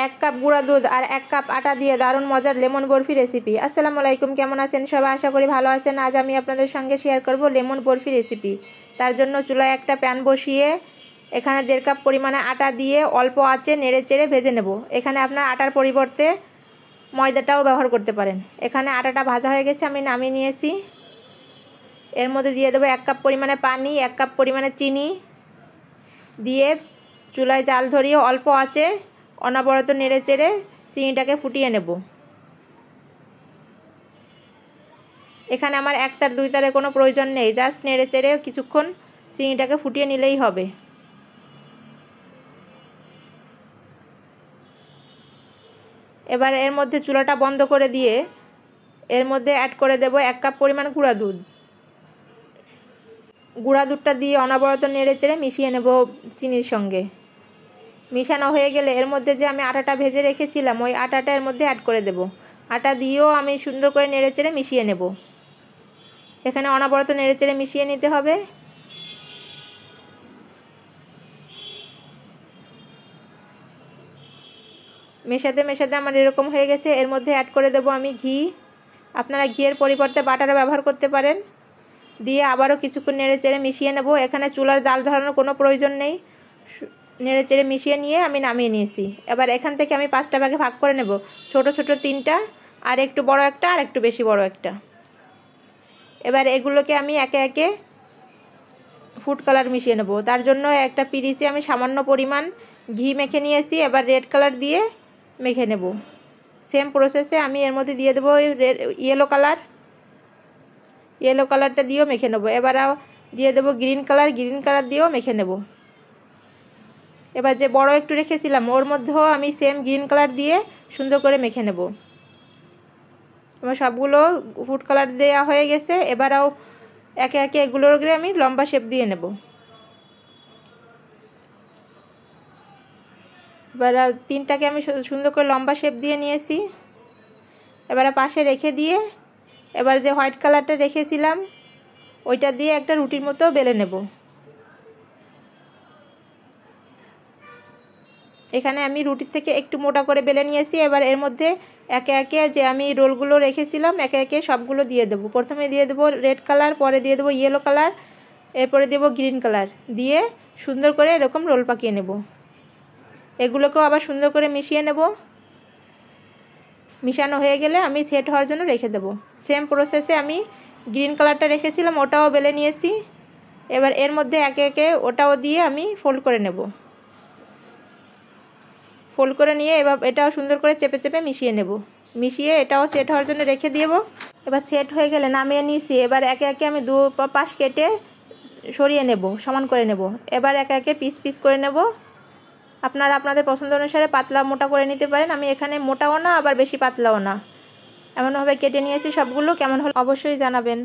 এক কাপ গুঁড়া দুধ আর 1 কাপ আটা দিয়ে দারুণ মজার লেমন বরফি রেসিপি। আসসালামু আলাইকুম, কেমন আছেন সবাই? আশা করি ভালো আছেন। আজ আমি আপনাদের সঙ্গে শেয়ার করব লেমন বরফি রেসিপি। তার জন্য চুলায় একটা প্যান বসিয়ে এখানে 1.5 কাপ পরিমাণে আটা দিয়ে অল্প আঁচে নেড়ে চেড়ে ভেজে নেব। এখানে আপনার আটার পরিবর্তে ময়দাটাও ব্যবহার করতে পারেন। এখানে আটাটা ভাজা হয়ে গেছে, আমি নামিয়ে নিয়েছি। এর মধ্যে দিয়ে দেবো 1 কাপ পরিমাণে পানি, 1 কাপ পরিমাণে চিনি দিয়ে চুলায় জাল ধরিয়ে অল্প আঁচে অনবরত নেড়ে চেড়ে চিনিটাকে ফুটিয়ে নেব। এখানে আমার 1 তার 2 তারের কোনো প্রয়োজন নেই, জাস্ট নেড়ে চেড়ে কিছুক্ষণ চিনিটাকে ফুটিয়ে নিলেই হবে। এবার এর মধ্যে চুলাটা বন্ধ করে দিয়ে এর মধ্যে অ্যাড করে দেব 1 কাপ পরিমাণ গুঁড়া দুধ। গুঁড়া দুধটা দিয়ে অনবরত নেড়ে চেড়ে মিশিয়ে নেব চিনির সঙ্গে। মিশানো হয়ে গেলে এর মধ্যে যে আমি আটাটা ভেজে রেখেছিলাম ওই আটাটা এর মধ্যে অ্যাড করে দেব। আটা দিয়েও আমি সুন্দর করে নেড়ে চেড়ে মিশিয়ে নেব। এখানে অনবরত নেড়ে চেড়ে মিশিয়ে নিতে হবে। মেশাতে মেশাতে আমার এরকম হয়ে গেছে। এর মধ্যে অ্যাড করে দেব আমি ঘি। আপনারা ঘিয়ের পরিবর্তে বাটারও ব্যবহার করতে পারেন। দিয়ে আবারও কিছুক্ষণ নেড়ে চেড়ে মিশিয়ে নেব। এখানে চুলার জাল ধরানোর কোনো প্রয়োজন নেই, নেড়ে চেড়ে মিশিয়ে নিয়ে আমি নামিয়ে নিয়েছি। এবার এখান থেকে আমি 5টা ভাগে ভাগ করে নেব, ছোট ছোট 3টা, আর একটু বড় একটা, আর একটু বেশি বড় একটা। এবার এগুলোকে আমি একে একে ফুড কালার মিশিয়ে নেব। তার জন্য একটা পিরিচে আমি সামান্য পরিমাণ ঘি মেখে নিয়েছি। এবার রেড কালার দিয়ে মেখে নেব। সেম প্রসেসে আমি এর মধ্যে দিয়ে দেবো ইয়েলো কালারটা দিয়েও মেখে নেব। এবার দিয়ে দেবো গ্রিন কালার দিয়েও মেখে নেব। এবার যে বড় একটু রেখেছিলাম ওর মধ্যেও আমি সেম গ্রিন কালার দিয়ে সুন্দর করে মেখে নেব। আমার সবগুলো ফুড কালার দেওয়া হয়ে গেছে। এবারও একে একে এগুলোর আমি লম্বা শেপ দিয়ে নেব। এবার 3টাকে আমি সুন্দর করে লম্বা শেপ দিয়ে নিয়েছি। এবারে পাশে রেখে দিয়ে এবার যে হোয়াইট কালারটা রেখেছিলাম ওইটা দিয়ে একটা রুটির মতো বেলে নেব। এখানে আমি রুটির থেকে একটু মোটা করে বেলে নিয়েছি। এবার এর মধ্যে একে একে যে আমি রোলগুলো রেখেছিলাম একে একে সবগুলো দিয়ে দেবো। প্রথমে দিয়ে দেবো রেড কালার, পরে দিয়ে দেবো ইয়েলো কালার, এরপরে দেবো গ্রিন কালার দিয়ে সুন্দর করে এরকম রোল পাকিয়ে নেব। এগুলোকেও আবার সুন্দর করে মিশিয়ে নেব। মিশানো হয়ে গেলে আমি সেট হওয়ার জন্য রেখে দেব। সেম প্রসেসে আমি গ্রিন কালারটা রেখেছিলাম ওটাও বেলে নিয়েছি। এবার এর মধ্যে একে একে ওটাও দিয়ে আমি ফোল্ড করে নেব। ফোল্ড করে নিয়ে এবার এটাও সুন্দর করে চেপে চেপে মিশিয়ে নেব। মিশিয়ে এটাও সেট হওয়ার জন্য রেখে দেব। এবার সেট হয়ে গেলে নামিয়ে নিয়েছি। এবার একে একে আমি 2 পাশ কেটে সরিয়ে নেব, সমান করে নেব। এবার একে একে পিস পিস করে নেব। আপনারা আপনাদের পছন্দ অনুসারে পাতলা মোটা করে নিতে পারেন। আমি এখানে মোটাও না আবার বেশি পাতলাও না, এমনভাবে কেটে নিয়েছি সবগুলো। কেমন হলো অবশ্যই জানাবেন।